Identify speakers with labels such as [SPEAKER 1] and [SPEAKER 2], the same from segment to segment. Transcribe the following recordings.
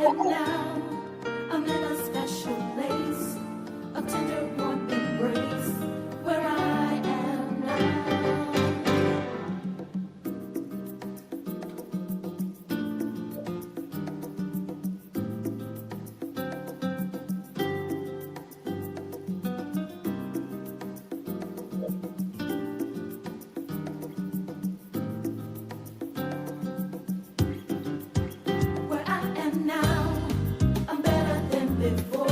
[SPEAKER 1] And now I'm in a special place, a tender warm embrace, where I am now. Where I am now, I'm better than before.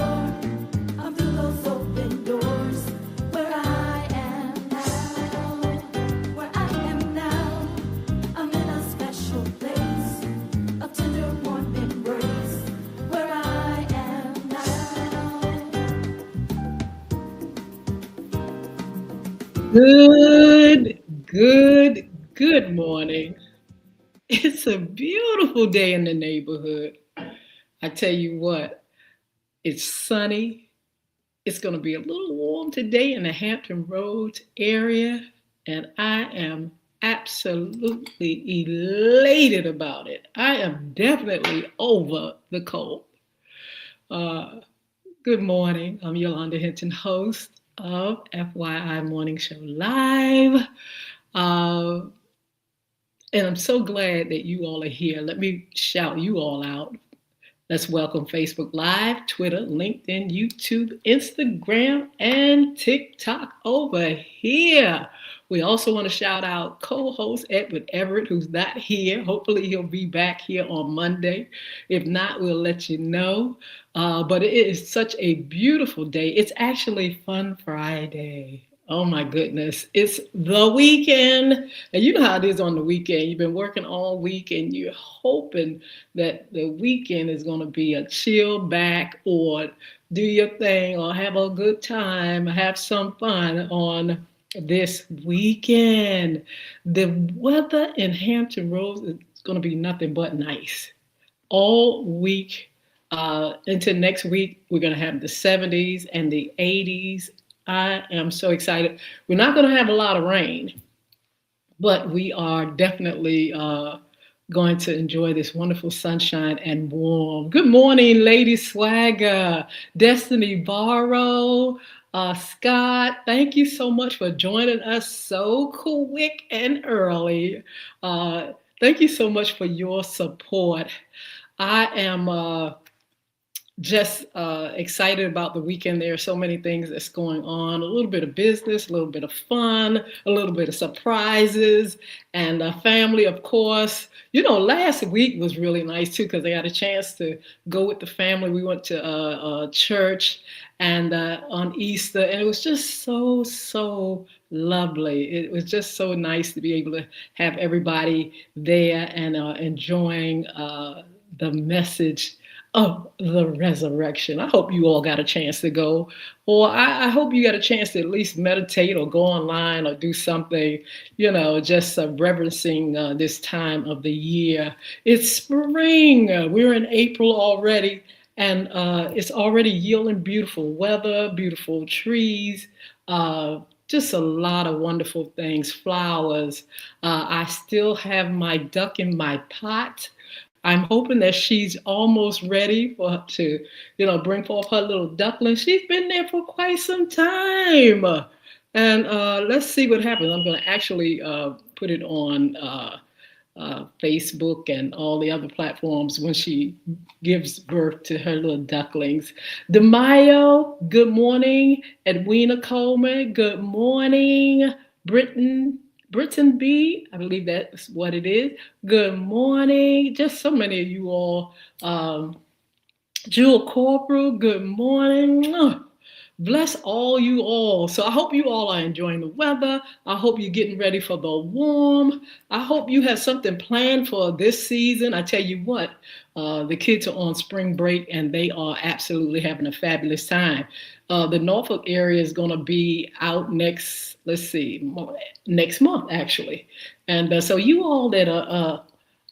[SPEAKER 1] I'm through those open doors. Where I am now, where I am now, I'm in a special place, a tender warm embrace. Where I am now.
[SPEAKER 2] Good morning. It's a beautiful day in the neighborhood. I tell you what, it's sunny. It's going to be a little warm today in the Hampton Roads area, and I am absolutely elated about it. I am definitely over the cold. Uh, Good morning. I'm Yolanda Hinton, host of FYI Morning Show Live. Uh, And I'm so glad that you all are here. Let me shout you all out. Let's welcome Facebook Live, Twitter, LinkedIn, YouTube, Instagram, and TikTok over here. We also want to shout out co-host Edward Everett, who's not here. Hopefully he'll be back here on Monday. If not, we'll let you know. But it is such a beautiful day. It's actually Fun Friday. Oh my goodness. It's the weekend. And you know how it is on the weekend. You've been working all week and you're hoping that the weekend is going to be a chill back or do your thing or have a good time, have some fun on this weekend. The weather in Hampton Roads is going to be nothing but nice all week. Into next week, we're going to have the 70s and the 80s. I am so excited. We're not going to have a lot of rain, but we are definitely going to enjoy this wonderful sunshine and warm. Good morning, Lady Swagger, Destiny Barrow, Scott. Thank you so much for joining us so quick and early. Thank you so much for your support. I am just excited about the weekend. There are so many things that's going on, a little bit of business, a little bit of fun, a little bit of surprises, and family, of course. You know, last week was really nice too because I got a chance to go with the family. We went to church and on Easter, and it was just so lovely. It was just so nice to be able to have everybody there and enjoying the message of the resurrection. I hope you all got a chance to go, or I hope you got a chance to at least meditate or go online or do something, you know, just reverencing this time of the year. It's spring. We're in April already, and it's already yielding beautiful weather, beautiful trees. Just a lot of wonderful things, flowers. I still have my duck in my pot. I'm hoping that she's almost ready for to, you know, bring forth her little duckling. She's been there for quite some time, and let's see what happens. I'm going to actually put it on Facebook and all the other platforms when she gives birth to her little ducklings. Demayo, good morning. Edwina Coleman, good morning. Britton B, I believe that's what it is. Good morning. Just so many of you all. Jewel Corporal, good morning. Bless all you all. So I hope you all are enjoying the weather. I hope you're getting ready for the warm. I hope you have something planned for this season. I tell you what, the kids are on spring break and they are absolutely having a fabulous time. The Norfolk area is going to be out next month actually. And so you all that are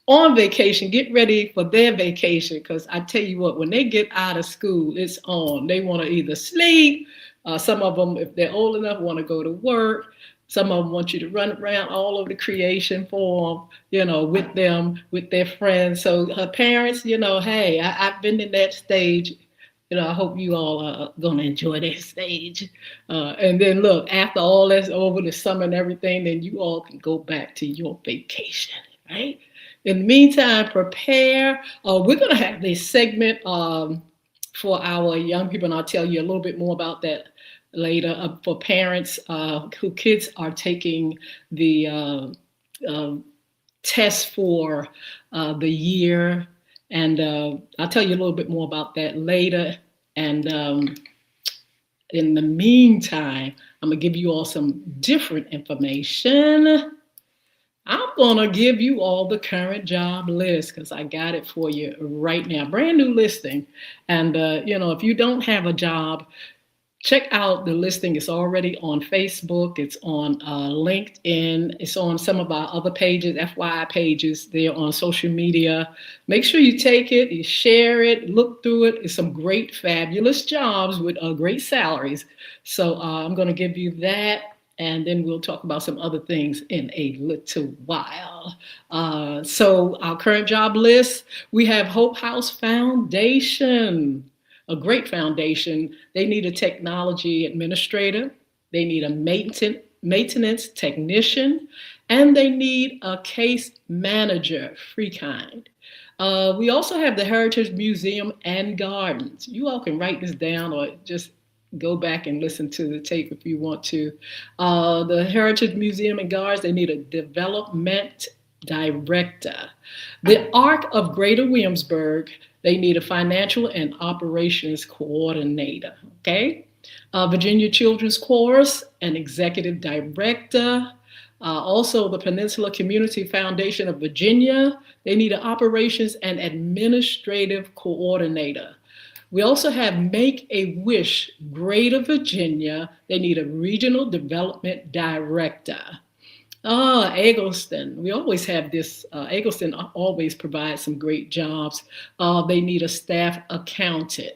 [SPEAKER 2] on vacation, get ready for their vacation, because I tell you what, when they get out of school, it's on. They want to either sleep, some of them, if they're old enough, want to go to work. Some of them want you to run around all over the creation form, with them, with their friends. So her parents, hey, I've been in that stage. I hope you all are going to enjoy that stage. And then look, after all that's over, the summer and everything, then you all can go back to your vacation, right? In the meantime, prepare. We're going to have this segment for our young people, and I'll tell you a little bit more about that later, for parents who kids are taking the test for the year. And I'll tell you a little bit more about that later. And in the meantime, I'm going to give you all some different information. I'm going to give you all the current job list because I got it for you right now. Brand new listing. And, if you don't have a job, check out the listing. It's already on Facebook. It's on LinkedIn. It's on some of our other pages, FYI pages. They're on social media. Make sure you take it, you share it, look through it. It's some great, fabulous jobs with great salaries. So I'm going to give you that. And then we'll talk about some other things in a little while. So our current job list, we have Hope House Foundation, a great foundation. They need a technology administrator. They need a maintenance technician, and they need a case manager, free kind. We also have the Heritage Museum and Gardens. You all can write this down or just go back and listen to the tape if you want to. The Heritage Museum and Gardens, they need a development director. The Arc of Greater Williamsburg, they need a financial and operations coordinator, okay? Virginia Children's Chorus, an executive director. Also, the Peninsula Community Foundation of Virginia, they need an operations and administrative coordinator. We also have Make-A-Wish Greater Virginia. They need a regional development director. Eggleston, we always have this. Eggleston always provides some great jobs. They need a staff accountant.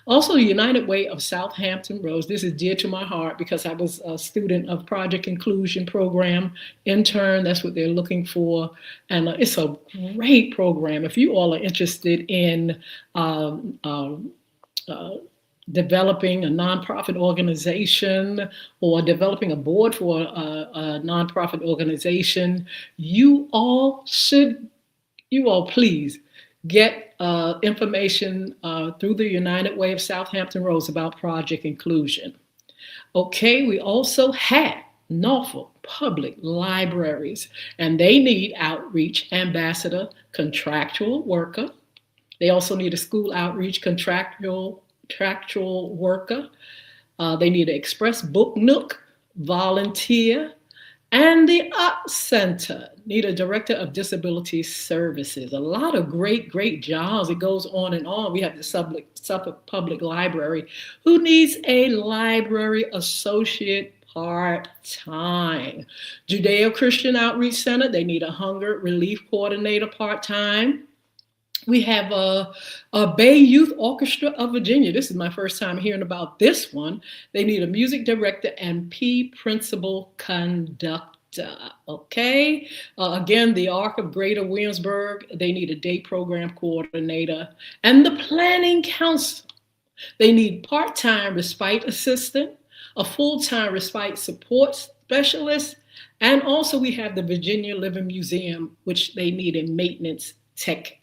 [SPEAKER 2] Also, United Way of Southampton Roads. This is dear to my heart because I was a student of Project Inclusion Program, intern. That's what they're looking for. And it's a great program. If you all are interested in developing a nonprofit organization or developing a board for a nonprofit organization, you all please get information through the United Way of Southampton Roads about Project Inclusion. Okay, we also have Norfolk Public Libraries, and they need outreach ambassador, contractual worker. They also need a school outreach contractual worker. They need an express book nook, volunteer, and the Up Center need a director of disability services. A lot of great jobs. It goes on and on. We have the Suffolk Public Library, who needs a library associate part-time. Judeo-Christian Outreach Center, they need a hunger relief coordinator part-time. We have a Bay Youth Orchestra of Virginia. This is my first time hearing about this one. They need a music director and principal conductor. Okay. Again, the Arc of Greater Williamsburg, they need a day program coordinator. And the Planning Council, they need part-time respite assistant, a full-time respite support specialist, and also we have the Virginia Living Museum, which they need a maintenance technician.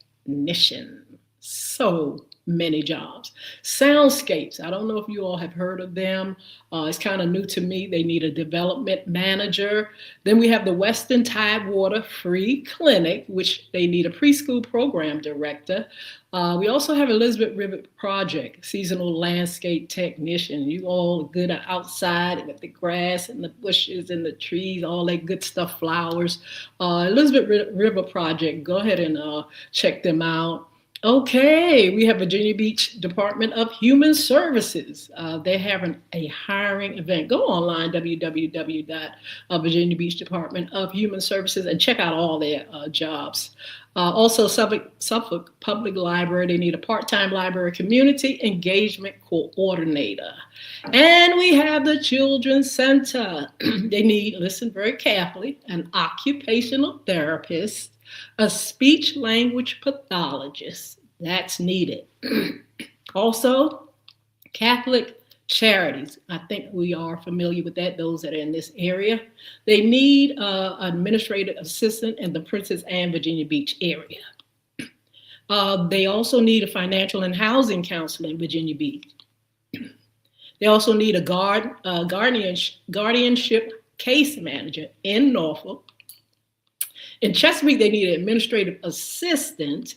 [SPEAKER 2] So many jobs. Soundscapes, I don't know if you all have heard of them. It's kind of new to me. They need a development manager. Then we have the Western Tidewater Free Clinic, which they need a preschool program director. We also have Elizabeth River Project, seasonal landscape technician. You all are good outside with the grass and the bushes and the trees, all that good stuff, flowers. Elizabeth River Project, go ahead and check them out. Okay, we have Virginia Beach Department of Human Services. They're having a hiring event. Go online, www.Virginia Beach Department of Human Services, and check out all their jobs. Also, Suffolk Public Library, they need a part-time library community engagement coordinator. And we have the Children's Center. They need, listen very carefully, an occupational therapist, a speech language pathologist. That's needed. Also, Catholic charities. I think we are familiar with that, those that are in this area. They need an administrative assistant in the Princess Anne, Virginia Beach area. They also need a financial and housing counselor in Virginia Beach. They also need a guardianship case manager in Norfolk. In Chesapeake, they need an administrative assistant.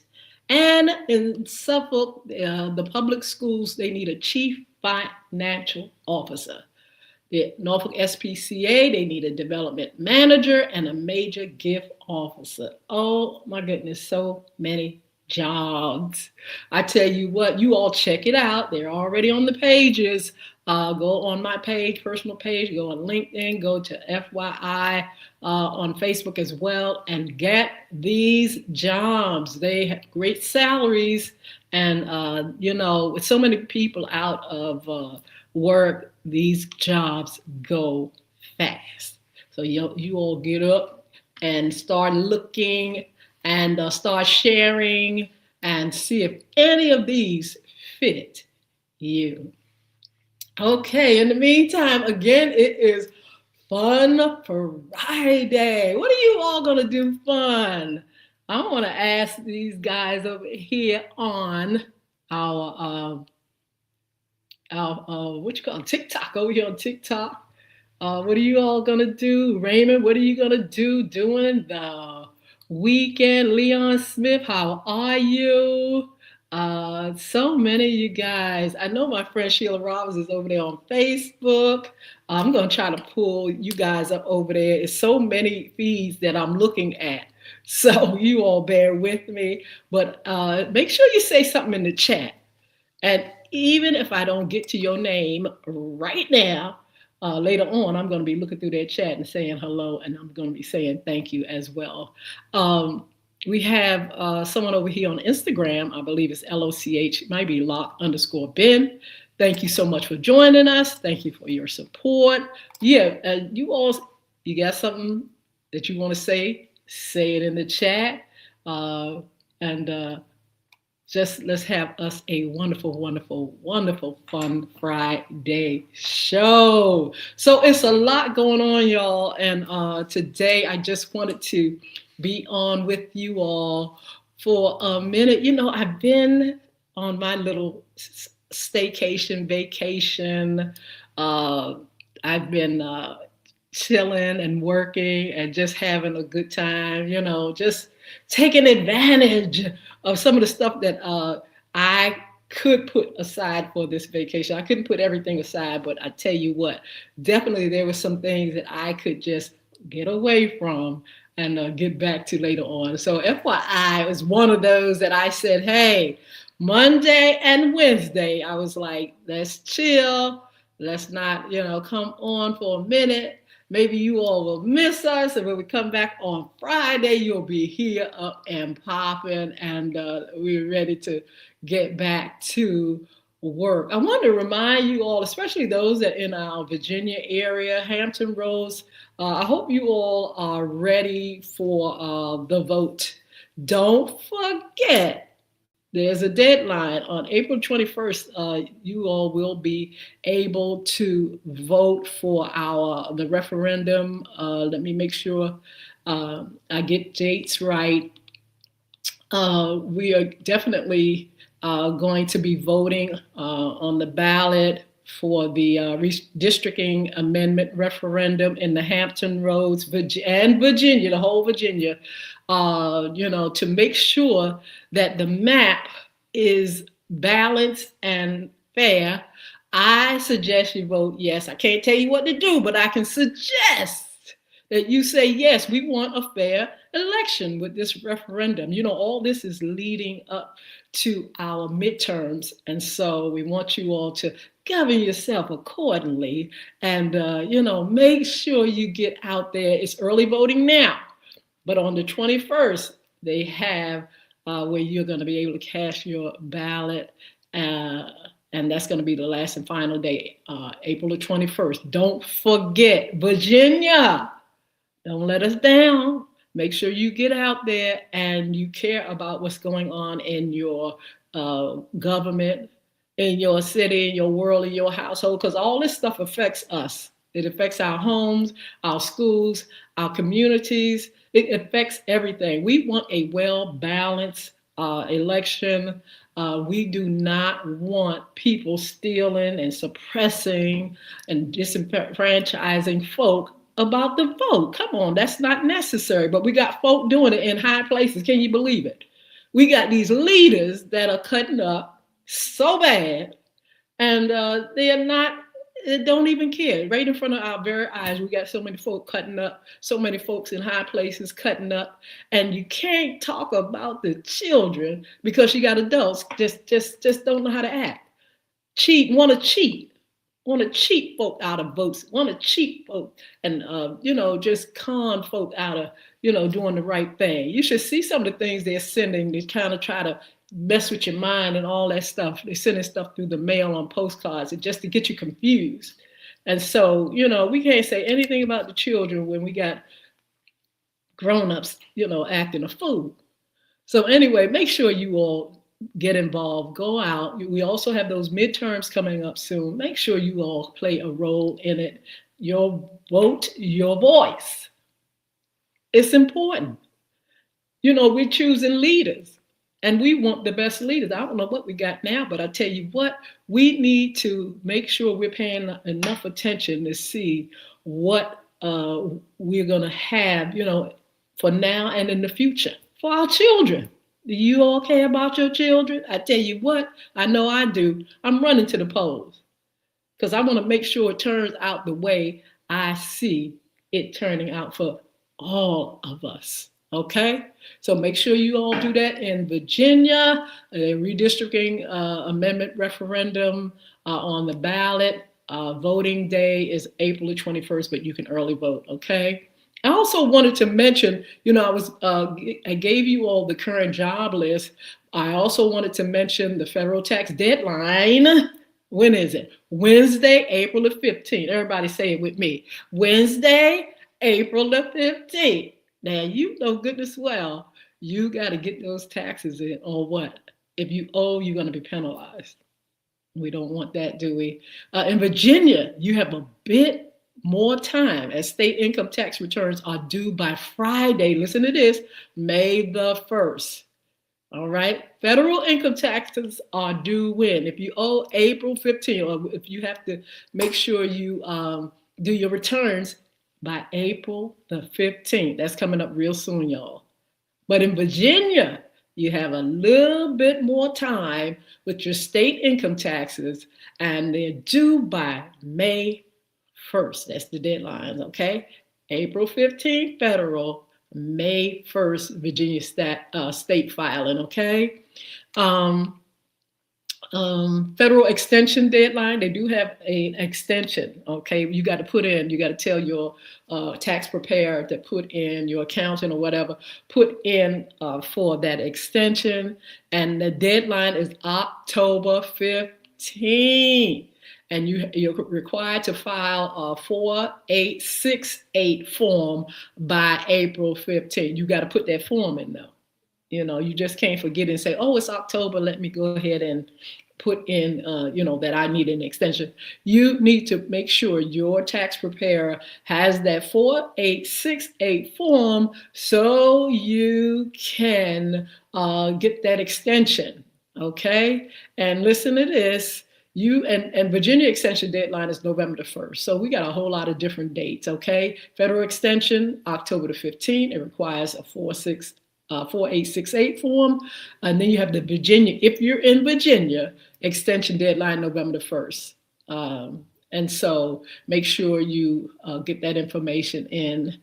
[SPEAKER 2] And in Suffolk, the public schools, they need a chief financial officer. The Norfolk SPCA, they need a development manager and a major gift officer. Oh my goodness, so many jobs. I tell you what, you all check it out. They're already on the pages. Go on my page, personal page, go on LinkedIn, go to FYI on Facebook as well, and get these jobs. They have great salaries, and with so many people out of work, these jobs go fast. So you all get up and start looking and start sharing and see if any of these fit you. Okay, in the meantime, again, it is Fun Friday. What are you all going to do fun? I want to ask these guys over here on our what you call TikTok, over here on TikTok. What are you all going to do? Raymond, what are you going to do during the weekend? Leon Smith, how are you? So many of you guys. I know my friend Sheila Robbins is over there on Facebook. I'm going to try to pull you guys up over there. It's so many feeds that I'm looking at. So you all bear with me. But make sure you say something in the chat. And even if I don't get to your name right now, later on, I'm going to be looking through their chat and saying hello. And I'm going to be saying thank you as well. We have someone over here on Instagram. I believe it's LOCH. It might be Lock_Ben. Thank you so much for joining us. Thank you for your support. Yeah, you all, you got something that you want to say it in the chat. Just let's have us a wonderful, wonderful, wonderful Fun Friday show. So it's a lot going on, y'all. And today I just wanted to be on with you all for a minute. You know, I've been on my little staycation, vacation. I've been chilling and working and just having a good time, you know, just taking advantage of some of the stuff that I could put aside for this vacation. I couldn't put everything aside, but I tell you what, definitely there were some things that I could just get away from and get back to later on. So FYI, it was one of those that I said, hey, Monday and Wednesday, I was like, let's chill. Let's not, come on for a minute. Maybe you all will miss us. And when we come back on Friday, you'll be here up and popping. And we're ready to get back to work. I want to remind you all, especially those that are in our Virginia area, Hampton Roads, I hope you all are ready for the vote. Don't forget, there's a deadline on April 21st. You all will be able to vote for the referendum. Let me make sure I get dates right. We are definitely going to be voting on the ballot for the redistricting amendment referendum in the Hampton Roads and Virginia, the whole Virginia, to make sure that the map is balanced and fair. I suggest you vote yes. I can't tell you what to do, but I can suggest that you say, yes, we want a fair election with this referendum. All this is leading up to our midterms. And so we want you all to govern yourself accordingly and, make sure you get out there. It's early voting now, but on the 21st, they have where you're going to be able to cast your ballot. Uh, and that's going to be the last and final day, April the 21st. Don't forget, Virginia. Don't let us down. Make sure you get out there and you care about what's going on in your government, in your city, in your world, in your household, because all this stuff affects us. It affects our homes, our schools, our communities. It affects everything. We want a well balanced election. We do not want people stealing and suppressing and disenfranchising folk about the vote. Come on, that's not necessary. But we got folk doing it in high places. Can you believe it? We got these leaders that are cutting up so bad, and they are not. They don't even care. Right in front of our very eyes, we got so many folk cutting up, so many folks in high places cutting up, and you can't talk about the children because you got adults just don't know how to act. Want to cheat folk out of votes, want to cheat folk, and just con folk out of doing the right thing. You should see some of the things they're sending. They kind of try to mess with your mind and all that stuff. They're sending stuff through the mail on postcards just to get you confused. And so we can't say anything about the children when we got grown-ups acting a fool. So anyway, make sure you all get involved, go out. We also have those midterms coming up soon. Make sure you all play a role in it. Your vote, your voice. It's important. We're choosing leaders and we want the best leaders. I don't know what we got now, but I tell you what, we need to make sure we're paying enough attention to see what we're going to have, for now and in the future for our children. Do you all care about your children? I tell you what, I know I do. I'm running to the polls because I want to make sure it turns out the way I see it turning out for all of us. Okay? So make sure you all do that in Virginia. A redistricting amendment referendum on the ballot. Voting day is April the 21st, but you can early vote. Okay? I also wanted to mention, I gave you all the current job list. I also wanted to mention the federal tax deadline. When is it? Wednesday, April the 15th. Everybody say it with me. Wednesday, April the 15th. Now, goodness well, you got to get those taxes in or what? If you owe, you're going to be penalized. We don't want that, do we? In Virginia, you have a bit more time as state income tax returns are due by Friday. Listen to this, May the 1st. All right. Federal income taxes are due when? If you owe April 15th, or if you have to make sure you do your returns by April the 15th. That's coming up real soon, y'all. But in Virginia, you have a little bit more time with your state income taxes, and they're due by May 1st. That's the deadlines, okay? April 15th, federal, May 1st, Virginia state filing, okay? Federal extension deadline, they do have an extension, okay? You got to tell your tax preparer to put in, your accountant or whatever, put in for that extension. And the deadline is October 15th. And you're required to file a 4868 form by April 15th. You got to put that form in though. You just can't forget and say, oh, it's October. Let me go ahead and put in, that I need an extension. You need to make sure your tax preparer has that 4868 form so you can get that extension. Okay. And listen to this. And Virginia extension deadline is November the 1st. So we got a whole lot of different dates, okay? Federal extension, October the 15th. It requires a 4868 form. And then you have the Virginia, if you're in Virginia, extension deadline, November the 1st. And so make sure you get that information in.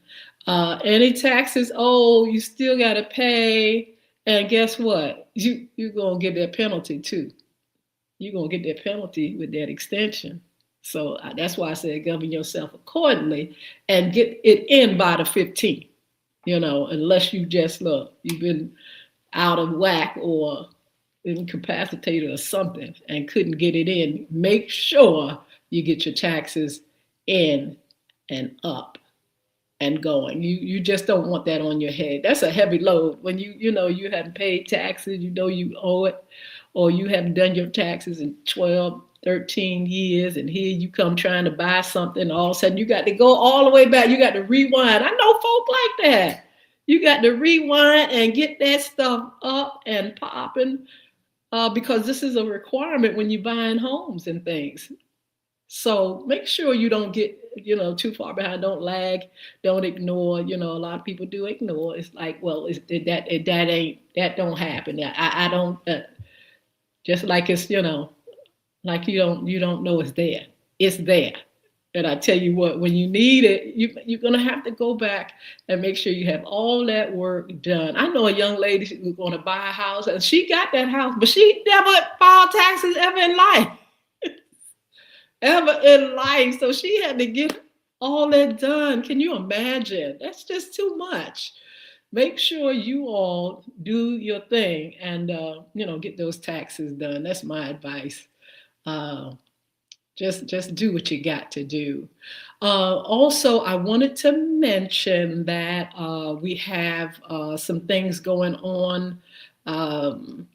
[SPEAKER 2] Any taxes, you still got to pay. And guess what? You're going to get that penalty too. You're going to get that penalty with that extension. So that's why I said govern yourself accordingly and get it in by the 15th. unless you just look, you've been out of whack or incapacitated or something and couldn't get it in. Make sure you get your taxes in and up and going. You just don't want that on your head. That's a heavy load when you haven't paid taxes, you owe it, or you haven't done your taxes in 12, 13 years, and here you come trying to buy something, all of a sudden you got to go all the way back. You got to rewind. I know folk like that. You got to rewind and get that stuff up and popping, because this is a requirement when you're buying homes and things. So make sure you don't get, too far behind. Don't lag. Don't ignore. A lot of people do ignore. It's like, well, that don't happen. I don't. Just like it's, like you don't know it's there. It's there. And I tell you what, when you need it, you're gonna have to go back and make sure you have all that work done. I know a young lady who's going to buy a house, and she got that house, but she never filed taxes ever in life. Ever in life. So she had to get all that done. Can you imagine? That's just too much. Make sure you all do your thing and get those taxes done. That's my advice. Uh, just do what you got to do. Also, I wanted to mention that we have some things going on. Um,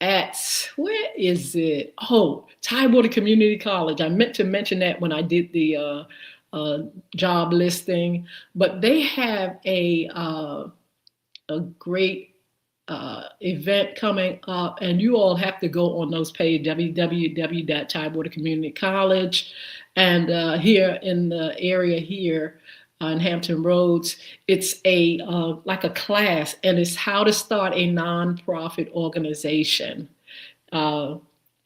[SPEAKER 2] at where is it? Oh, Tidewater Community College. I meant to mention that when I did the uh, job listing, but they have a great event coming up, and you all have to go on those pages, www.Tidewater Community College, and here in the area here on Hampton Roads, it's a like a class, and it's how to start a nonprofit organization. Uh,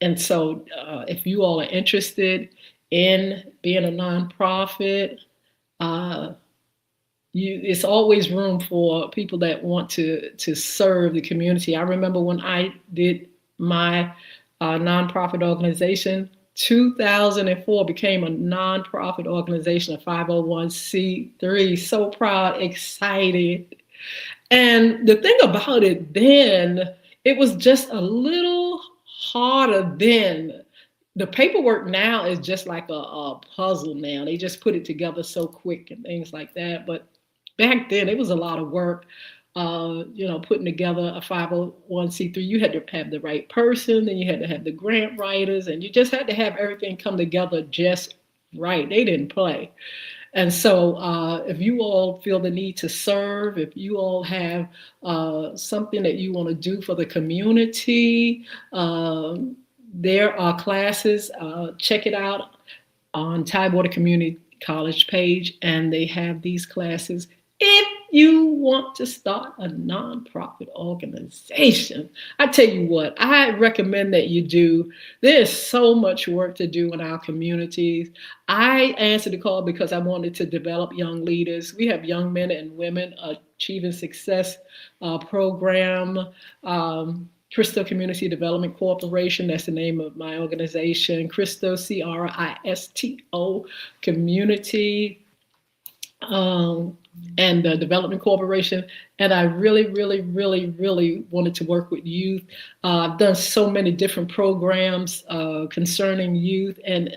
[SPEAKER 2] and so, if you all are interested in being a nonprofit, uh, it's always room for people that want to serve the community. I remember when I did my nonprofit organization, 2004 became a nonprofit organization, a 501c3. So proud, excited. And the thing about it then, it was just a little harder then. The paperwork now is just like a puzzle now. They just put it together so quick and things like that. But back then, it was a lot of work, putting together a 501c3. You had to have the right person, then you had to have the grant writers, and you just had to have everything come together just right. They didn't play. And so if you all feel the need to serve, if you all have something that you want to do for the community, there are classes. Check it out on Tidewater Community College page, and they have these classes. If you want to start a nonprofit organization, I tell you what, I recommend that you do. There's so much work to do in our communities. I answered the call because I wanted to develop young leaders. We have young men and women achieving success program. Cristo Community Development Corporation, that's the name of my organization. Cristo, Cristo Community. And the Development Corporation. And I really, really, really, really wanted to work with youth. I've done so many different programs concerning youth. And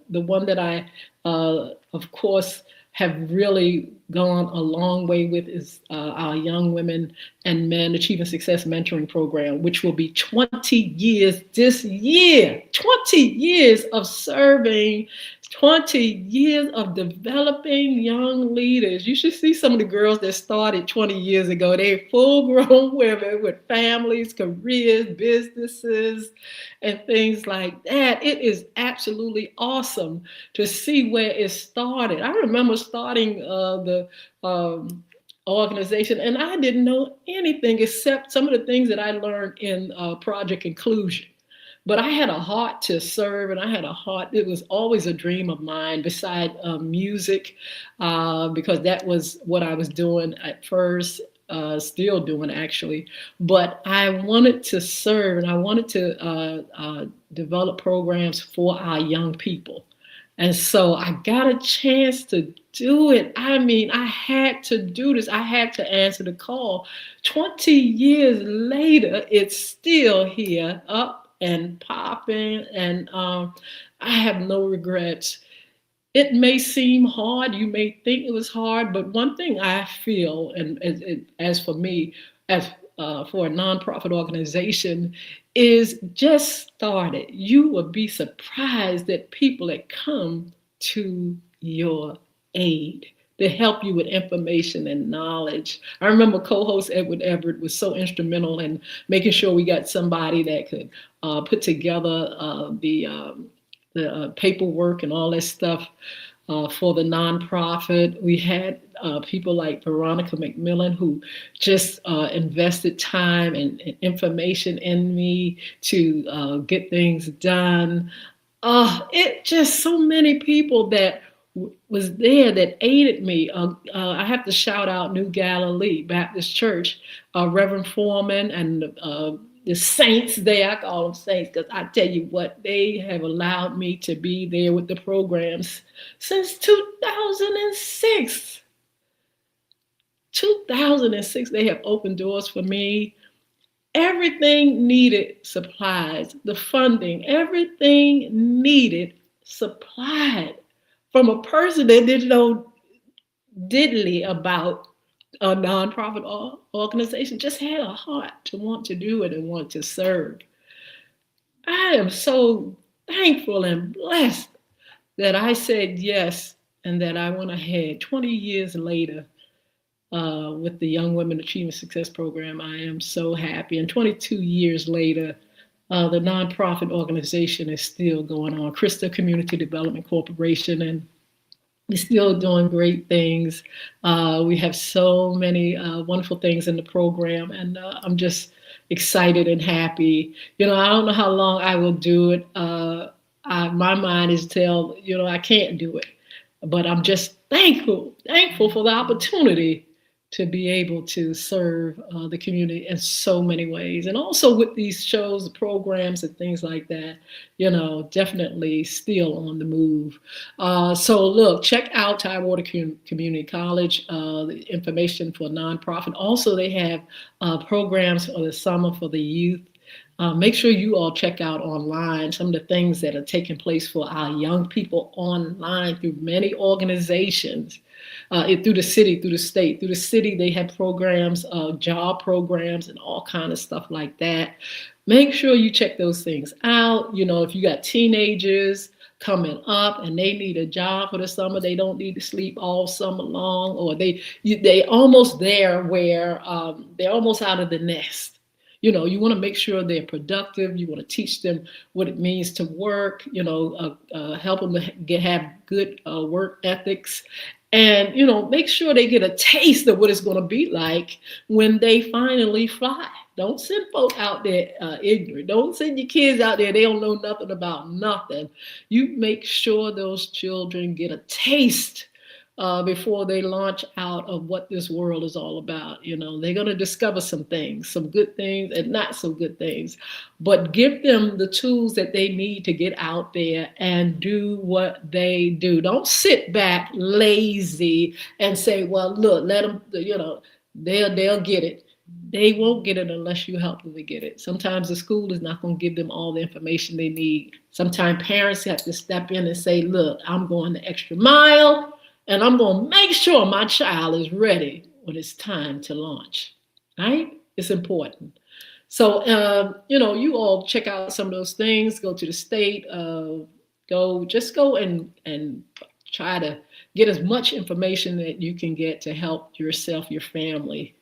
[SPEAKER 2] the one that I, of course, have really gone a long way with is our Young Women and Men Achieving Success Mentoring Program, which will be 20 years this year. 20 years of serving, 20 years of developing young leaders. You should see some of the girls that started 20 years ago. They're full-grown women with families, careers, businesses, and things like that. It is absolutely awesome to see where it started. I remember starting the organization, and I didn't know anything except some of the things that I learned in Project Inclusion. But I had a heart to serve, and I had a heart. It was always a dream of mine, beside music, because that was what I was doing at first, still doing actually. But I wanted to serve, and I wanted to develop programs for our young people. And so I got a chance to do it. I mean, I had to do this. I had to answer the call. 20 years later, it's still here, up and popping. And I have no regrets. It may seem hard. You may think it was hard, but one thing I feel, and as for me, as for a nonprofit organization, is just start it. You will be surprised at people that come to your aid to help you with information and knowledge. I remember co-host Edward Everett was so instrumental in making sure we got somebody that could put together the paperwork and all that stuff for the nonprofit. We had people like Veronica McMillan who just invested time and information in me to get things done. It just so many people that was there that aided me. I have to shout out New Galilee Baptist Church, Reverend Foreman and the saints there. I call them saints because I tell you what, they have allowed me to be there with the programs since 2006. 2006, they have opened doors for me. Everything needed supplies, the funding, everything needed supplied from a person that didn't know diddly about a nonprofit organization, just had a heart to want to do it and want to serve. I am so thankful and blessed that I said yes and that I went ahead 20 years later with the Young Women Achievement Success Program. I am so happy. And 22 years later, the nonprofit organization is still going on, Crystal Community Development Corporation, and we're still doing great things. We have so many wonderful things in the program, and I'm just excited and happy. I don't know how long I will do it. My mind is I can't do it, but I'm just thankful for the opportunity to be able to serve the community in so many ways. And also with these shows, programs, and things like that, definitely still on the move. So look, check out Tidewater Community College, the information for nonprofit. Also, they have programs for the summer for the youth. Make sure you all check out online some of the things that are taking place for our young people online through many organizations. Through the city, through the state. Through the city, they have programs, job programs, and all kind of stuff like that. Make sure you check those things out. If you got teenagers coming up and they need a job for the summer, they don't need to sleep all summer long, or they almost there where they're almost out of the nest. You want to make sure they're productive. You want to teach them what it means to work, help them to have good work ethics. And, make sure they get a taste of what it's going to be like when they finally fly. Don't send folk out there ignorant. Don't send your kids out there. They don't know nothing about nothing. You make sure those children get a taste before they launch out of what this world is all about. They're going to discover some things, some good things and not so good things, but give them the tools that they need to get out there and do what they do. Don't sit back lazy and say, well, look, let them, they'll get it. They won't get it unless you help them to get it. Sometimes the school is not going to give them all the information they need. Sometimes parents have to step in and say, look, I'm going the extra mile. And I'm going to make sure my child is ready when it's time to launch, right? It's important. So, you all check out some of those things. Go to the state. Go and try to get as much information that you can get to help yourself, your family,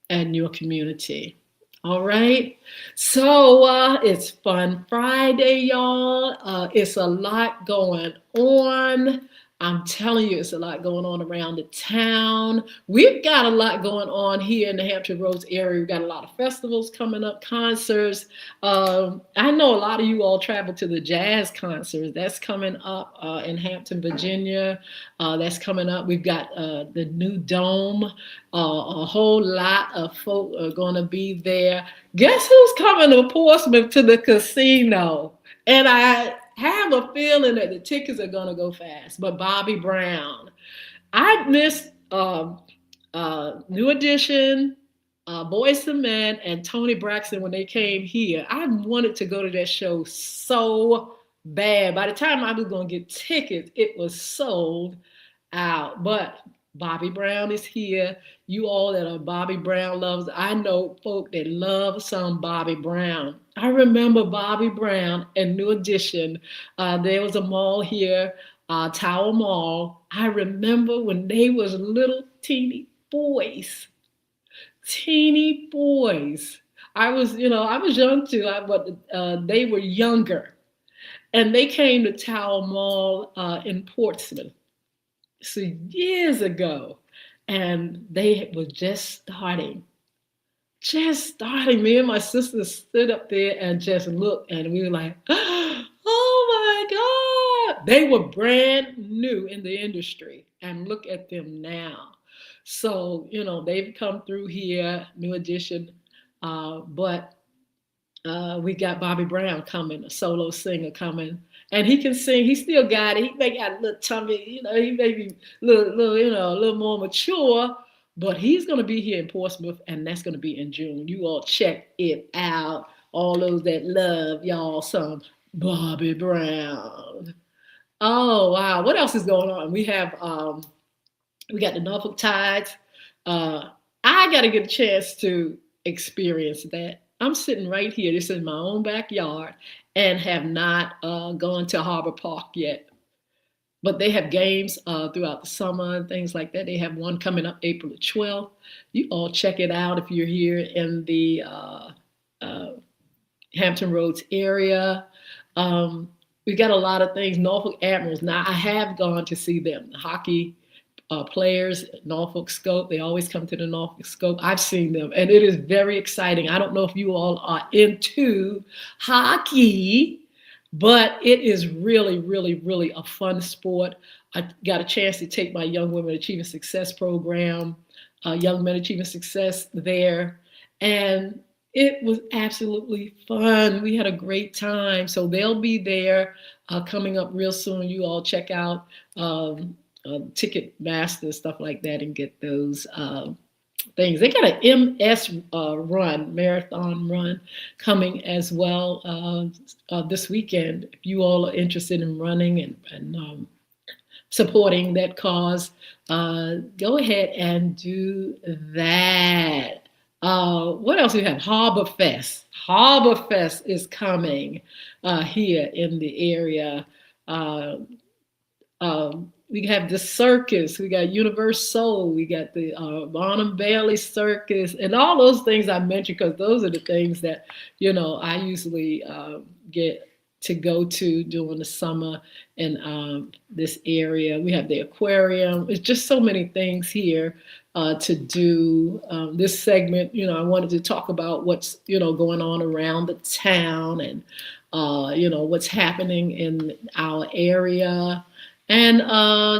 [SPEAKER 2] and your community. All right. So it's Fun Friday, y'all. It's a lot going on. I'm telling you, it's a lot going on around the town. We've got a lot going on here in the Hampton Roads area. We've got a lot of festivals coming up, concerts. I know a lot of you all travel to the jazz concerts. That's coming up in Hampton, Virginia. That's coming up. We've got the new Dome. A whole lot of folk are going to be there. Guess who's coming to Portsmouth to the casino? And I have a feeling that the tickets are gonna go fast. But Bobby Brown, I missed New Edition, Boyz II Men, and Tony Braxton when they came here. I wanted to go to that show so bad. By the time I was going to get tickets, it was sold out. But Bobby Brown is here. You all that are Bobby Brown lovers, I know folk that love some Bobby Brown. I remember Bobby Brown and New Edition. There was a mall here, Tower Mall. I remember when they was little teeny boys, teeny boys. I was young too, but they were younger, and they came to Tower Mall in Portsmouth, so years ago, and they was just starting. Me and my sister stood up there and just looked, and we were like, oh my God. They were brand new in the industry, and look at them now. So, they've come through here, New Edition, but we got Bobby Brown coming, a solo singer coming, and he can sing. He still got it. He may got a little tummy, he may be a little more mature, but he's going to be here in Portsmouth, and that's going to be in June. You all check it out. All those that love y'all some Bobby Brown. Oh wow! What else is going on? We got the Norfolk Tides. I got to get a chance to experience that. I'm sitting right here. This is my own backyard, and have not gone to Harbor Park yet. But they have games throughout the summer and things like that. They have one coming up April the 12th. You all check it out if you're here in the Hampton Roads area. We got a lot of things. Norfolk Admirals. Now, I have gone to see them. The hockey players, Norfolk Scope. They always come to the Norfolk Scope. I've seen them, and it is very exciting. I don't know if you all are into hockey, but it is really, really, really a fun sport. I got a chance to take my Young Women Achieving Success program, Young Men Achieving Success there, and it was absolutely fun. We had a great time. So they'll be there coming up real soon. You all check out Ticketmaster, stuff like that, and get those things. They got an MS marathon run coming as well this weekend. If you all are interested in running and supporting that cause, go ahead and do that. What else do we have? Harbor Fest. Harbor Fest is coming here in the area. We have the circus, we got Universal, we got the Barnum Bailey Circus, and all those things I mentioned, because those are the things that, I usually get to go to during the summer in this area. We have the aquarium. It's just so many things here to do. This segment, I wanted to talk about what's, going on around the town, and, what's happening in our area, and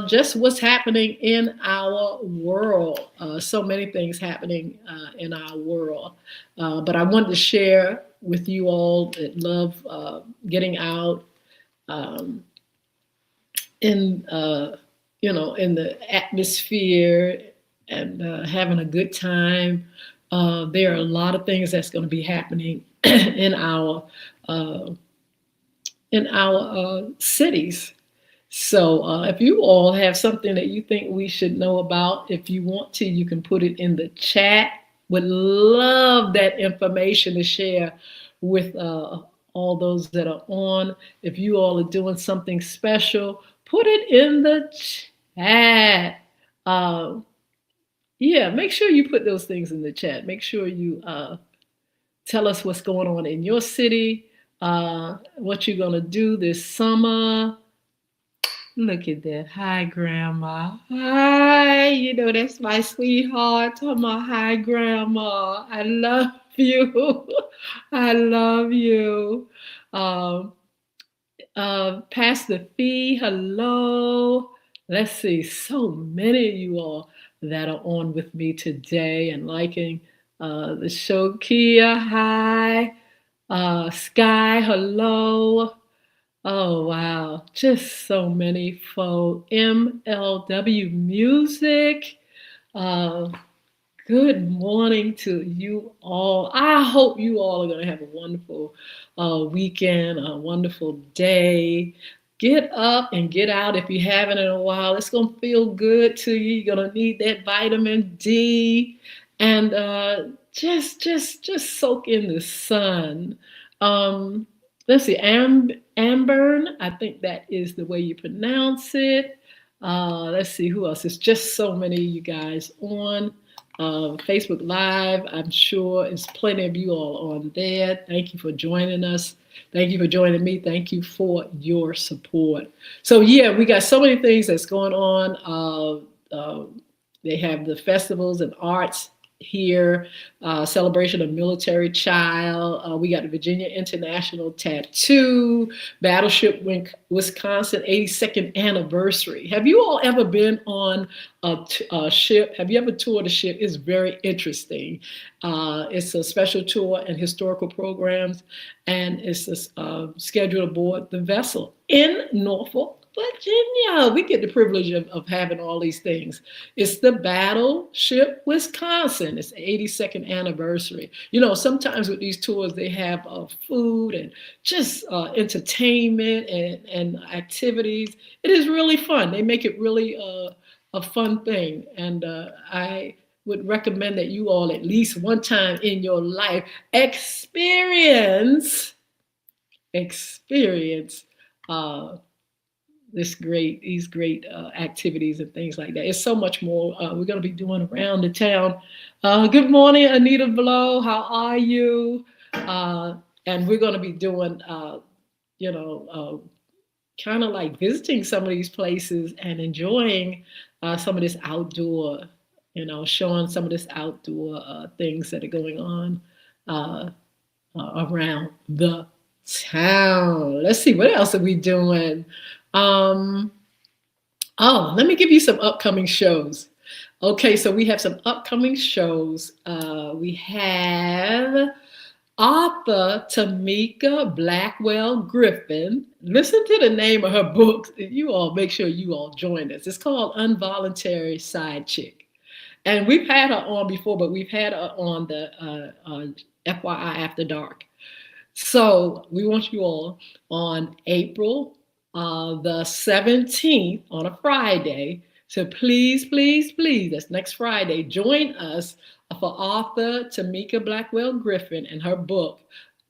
[SPEAKER 2] just what's happening in our world. So many things happening in our world. But I wanted to share with you all that love getting out in the atmosphere and having a good time. There are a lot of things that's going to be happening in our cities. So if you all have something that you think we should know about, if you want to, you can put it in the chat. Would love that information to share with all those that are on. If you all are doing something special, put it in the chat. Make sure you put those things in the chat. Make sure you tell us what's going on in your city, what you're going to do this summer. Look at that. Hi, Grandma. Hi. That's my sweetheart. Talking about hi, Grandma. I love you. I love you. Pastor Fee, hello. Let's see. So many of you all that are on with me today and liking the show. Kia, hi. Sky, hello. Oh, wow. Just so many for MLW Music. Uh, Good morning to you all. I hope you all are going to have a wonderful weekend, a wonderful day. Get up and get out if you haven't in a while. It's going to feel good to you. You're going to need that vitamin D, and just soak in the sun. Um, let's see, Ambern. I think that is the way you pronounce it. Let's see who else. It's just so many of you guys on Facebook Live. I'm sure there's plenty of you all on there. Thank you for joining us. Thank you for joining me. Thank you for your support. So yeah, we got so many things that's going on. They have the festivals and arts here, celebration of military child. We got the Virginia International Tattoo, Battleship Wisconsin 82nd anniversary. Have you all ever been on a ship? Have you ever toured a ship? It's very interesting. It's a special tour and historical programs, and it's scheduled aboard the vessel in Norfolk, Virginia. We get the privilege of having all these things. It's the Battleship Wisconsin. It's the 82nd anniversary. You know, sometimes with these tours, they have food and just entertainment and activities. It is really fun. They make it really a fun thing. And I would recommend that you all at least one time in your life experience uh, these great activities and things like that. It's so much more we're going to be doing around the town. Good morning, Anita Blow. How are you? And we're going to be doing, you know, kind of like visiting some of these places and enjoying some of this outdoor, you know, showing some of this outdoor things that are going on around the town. Let's see, what else are we doing? Um, oh, let me give you some upcoming shows. Okay, so we have some upcoming shows. We have author Tamika Blackwell Griffin. Listen to the name of her books. You all make sure you all join us. It's called Involuntary Side Chick. And we've had her on before, but we've had her on the FYI After Dark. So we want you all on April the 17th on a Friday. So please, please, please, that's next Friday, join us for author Tamika Blackwell Griffin and her book,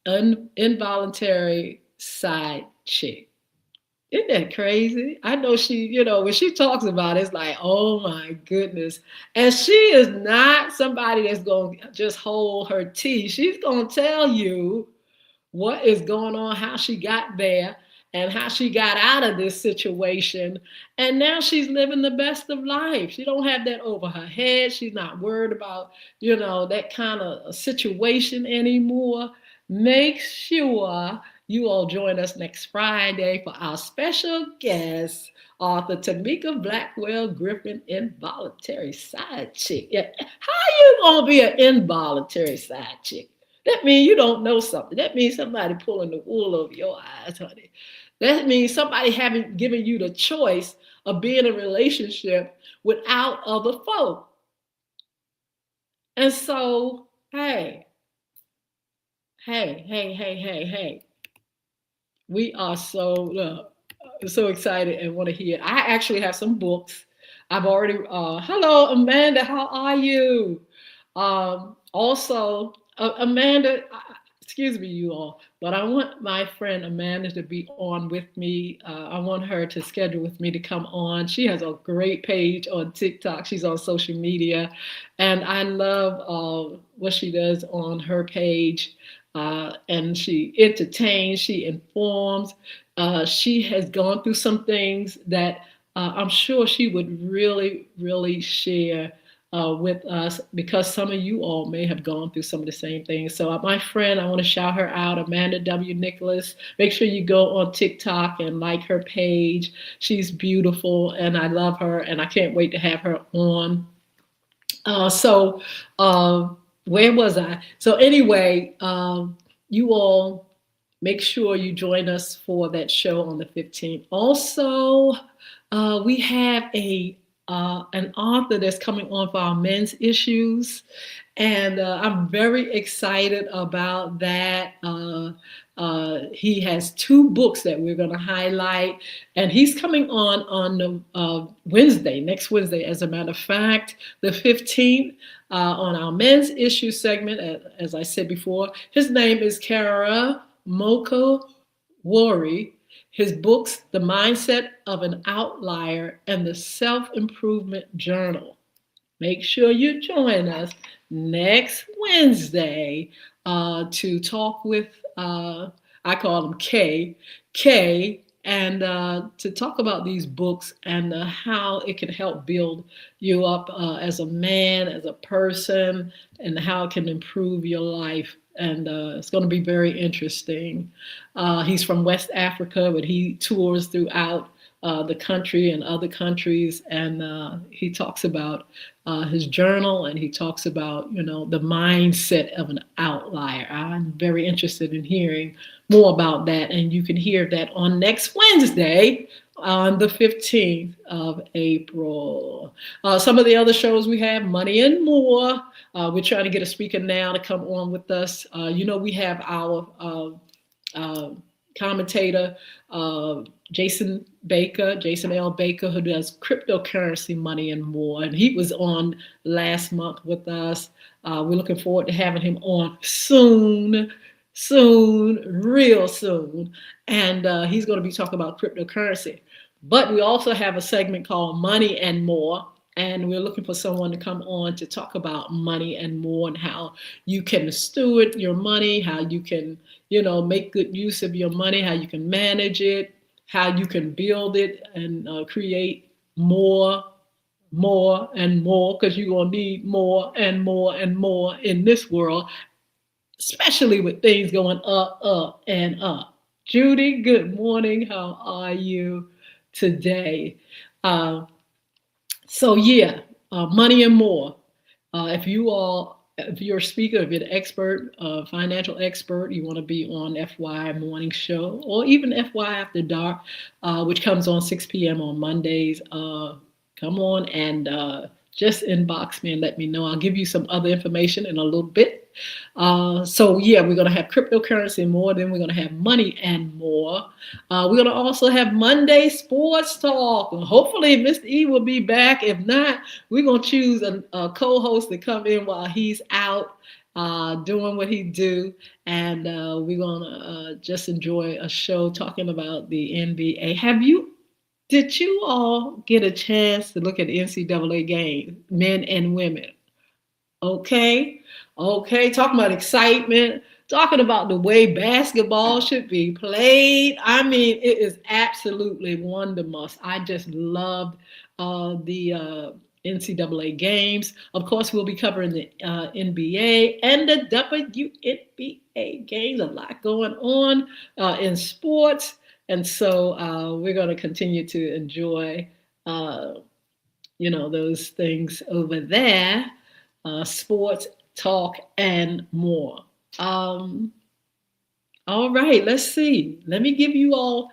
[SPEAKER 2] Involuntary Side Chick. Isn't that crazy? I know she, you know, when she talks about it, it's like, oh my goodness. And she is not somebody that's going to just hold her tea. She's going to tell you what is going on, how she got there, and how she got out of this situation. And now she's living the best of life. She don't have that over her head. She's not worried about, you know, that kind of situation anymore. Make sure you all join us next Friday for our special guest, author Tamika Blackwell Griffin, Involuntary Side Chick. Yeah. How you gonna be an involuntary side chick? That means you don't know something. That means somebody pulling the wool over your eyes, honey. That means somebody haven't given you the choice of being in a relationship without other folk. And so, hey, hey. We are so excited and want to hear it. I actually have some books. I've already, hello, Amanda, how are you? Also, Amanda, excuse me, you all, but I want my friend Amanda to be on with me. I want her to schedule with me to come on. She has a great page on TikTok. She's on social media, and I love what she does on her page. And she entertains, she informs. She has gone through some things that I'm sure she would really, really share with us, because some of you all may have gone through some of the same things. So my friend, I want to shout her out, Amanda W. Nicholas. Make sure you go on TikTok and like her page. She's beautiful and I love her and I can't wait to have her on. Where was I? So anyway, you all, make sure you join us for that show on the 15th. Also, we have an author that's coming on for our men's issues, and I'm very excited about that. He has two books that we're going to highlight, and he's coming on the Wednesday, next Wednesday, as a matter of fact, the 15th, on our men's issue segment. As I said before, his name is Kara Mocha Worry. His books, The Mindset of an Outlier and The Self-Improvement Journal. Make sure you join us next Wednesday to talk with, I call him K, and to talk about these books and how it can help build you up as a man, as a person, and how it can improve your life. And it's going to be very interesting. He's from West Africa, but he tours throughout the country and other countries, and he talks about his journal, and he talks about, the mindset of an outlier. I'm very interested in hearing more about that, and you can hear that on next Wednesday on the 15th of April. Some of the other shows we have, Money and More. We're trying to get a speaker now to come on with us. We have our commentator, Jason L. Baker, who does cryptocurrency, money, and more. And he was on last month with us. We're looking forward to having him on soon, real soon. And he's going to be talking about cryptocurrency. But we also have a segment called Money and More. And we're looking for someone to come on to talk about money and more, and how you can steward your money, how you can, make good use of your money, how you can manage it, how you can build it and create more and more, because you're going to need more and more and more in this world, especially with things going up and up. Judy, good morning. How are you today? Money and more. If you're a speaker, if you're an expert, financial expert, you want to be on FY Morning Show, or even FY After Dark, which comes on 6 p.m. on Mondays. Come on and just inbox me and let me know. I'll give you some other information in a little bit. We're going to have cryptocurrency and more. Then we're going to have money and more. We're going to also have Monday Sports Talk. Hopefully, Mr. E will be back. If not, we're going to choose a co-host to come in while he's out doing what he do. And we're going to just enjoy a show talking about the NBA. Did you all get a chance to look at the NCAA game, men and women? Okay, talking about excitement, talking about the way basketball should be played. I mean, it is absolutely wonderful. I just loved the NCAA games. Of course, we'll be covering the NBA and the WNBA games. A lot going on in sports. And so we're going to continue to enjoy, those things over there, sports, talk, and more. All right, let's see. Let me give you all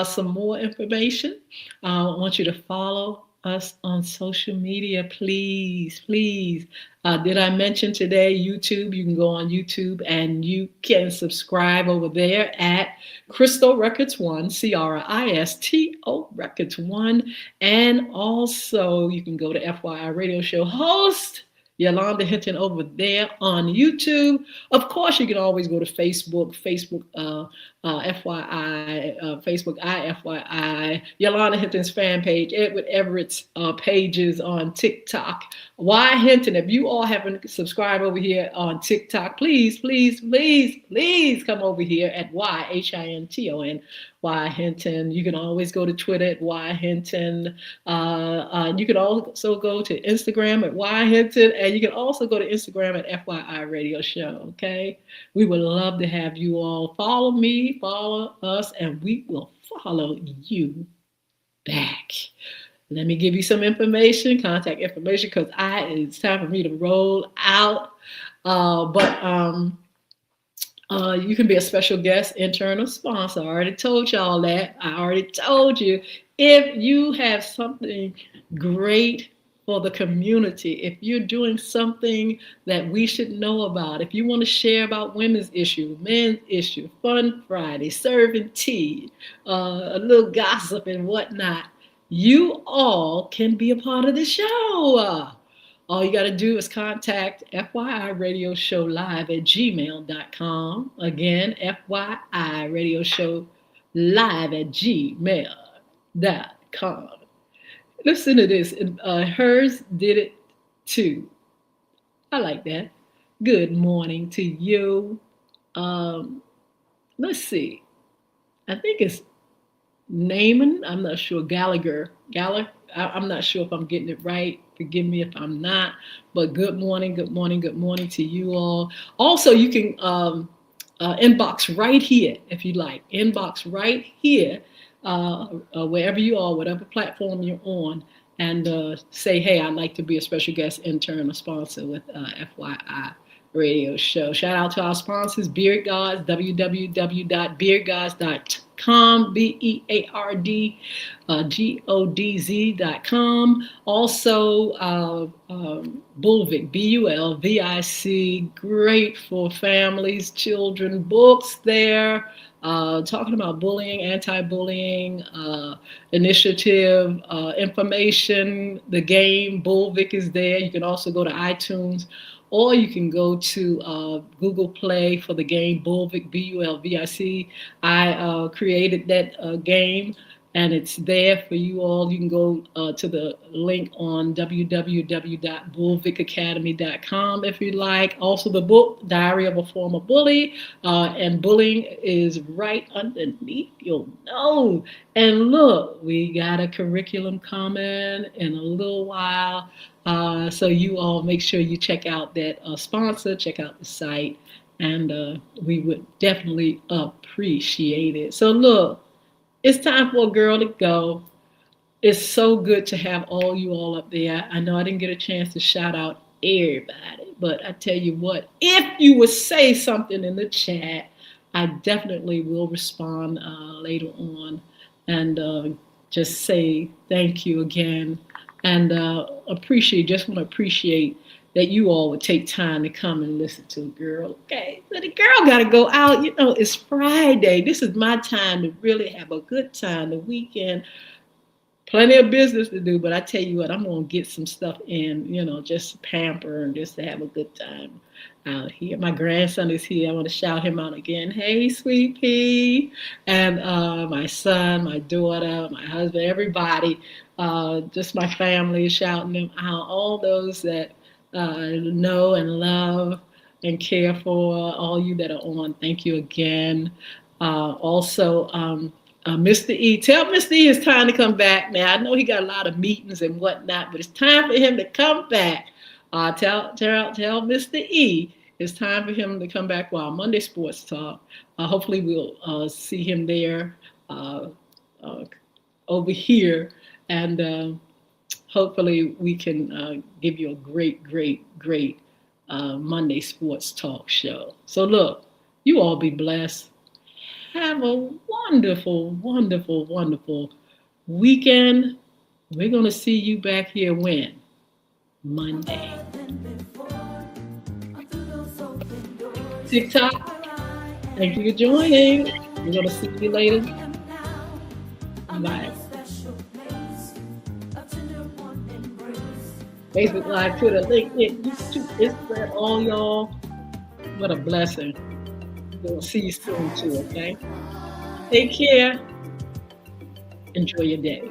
[SPEAKER 2] some more information. I want you to follow us on social media, please. Did I mention today YouTube? You can go on YouTube and you can subscribe over there at Crystal Records 1, Cristo Records 1. And also you can go to FYI Radio Show host Yolanda Hinton over there on YouTube. Of course, you can always go to Facebook, FYI, Facebook IFYI, Yolanda Hinton's fan page, Edward Everett's pages on TikTok. Y Hinton, if you all haven't subscribed over here on TikTok, please come over here at YHINTON. Y Hinton. You can always go to Twitter at Y Hinton. You can also go to Instagram at Y Hinton, and you can also go to Instagram at FYI Radio Show. Okay, we would love to have you all follow me, follow us, and we will follow you back. Let me give you some information, contact information, because it's time for me to roll out. You can be a special guest, intern, or sponsor. I already told y'all that. I already told you. If you have something great for the community, if you're doing something that we should know about, if you want to share about women's issue, men's issue, Fun Friday, serving tea, a little gossip and whatnot, you all can be a part of the show. All you got to do is contact FYI Radio Show Live at gmail.com. Again, FYI Radio Show Live at gmail.com. Listen to this. Hers did it too. I like that. Good morning to you. Let's see. I think it's Naaman. I'm not sure. Gallagher. I'm not sure if I'm getting it right. Forgive me if I'm not. But good morning, good morning, good morning to you all. Also, you can inbox right here if you like. Inbox right here, wherever you are, whatever platform you're on, and say, hey, I'd like to be a special guest, intern, or sponsor with FYI Radio Show. Shout out to our sponsors, Beard Gods, www.beardgods.com, BEARD, also, Bulvic, BULVIC, great for families, children, books there. Talking about bullying, anti-bullying initiative, information, the game, Bulvic is there. You can also go to iTunes, or you can go to Google Play for the game Bulvic, BULVIC. I created that game, and it's there for you all. You can go to the link on www.bulvicacademy.com if you like. Also, the book, Diary of a Former Bully, and bullying is right underneath your nose. And look, we got a curriculum coming in a little while. So you all make sure you check out that sponsor, check out the site, and we would definitely appreciate it. So look, it's time for a girl to go. It's so good to have all you all up there. I know I didn't get a chance to shout out everybody, but I tell you what, if you would say something in the chat, I definitely will respond later on and just say thank you again. And just want to appreciate that you all would take time to come and listen to a girl. Okay, so the girl got to go out. You know, it's Friday. This is my time to really have a good time. The weekend, plenty of business to do, but I tell you what, I'm going to get some stuff in, just pamper and just to have a good time out here. My grandson is here. I want to shout him out again. Hey, sweet pea. And my son, my daughter, my husband, everybody, just my family, shouting them out. All those that know and love and care for, all you that are on, thank you again. Also, Mr. E, tell Mr. E it's time to come back now. I know he got a lot of meetings and whatnot, but it's time for him to come back. Tell Mr. E it's time for him to come back for our Monday Sports Talk. Hopefully we'll see him there over here, and hopefully we can give you a great Monday Sports Talk show. So look, you all be blessed. Have a wonderful weekend. We're going to see you back here when? Monday. TikTok, thank you for joining. We're going to see you later. Bye. Facebook Live, Twitter, LinkedIn, YouTube, Instagram, all y'all. What a blessing. We'll see you soon too, okay? Take care. Enjoy your day.